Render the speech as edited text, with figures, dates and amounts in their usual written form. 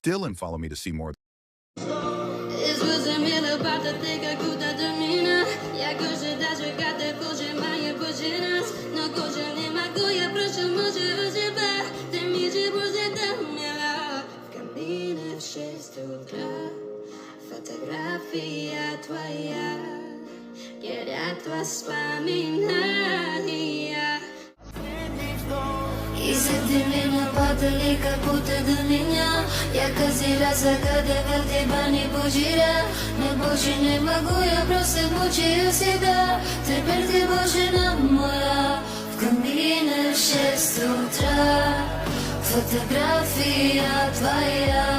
still and follow me to see more. Fotografia твоя, я воспоминания. И за ты меня падали, как будто до меня. Я каждый раз загадывал тебя, не бужира. Но больше не могу, я просто мучаю себя. Теперь ты больше нам моя. В камине в 6 утра. Фотография твоя.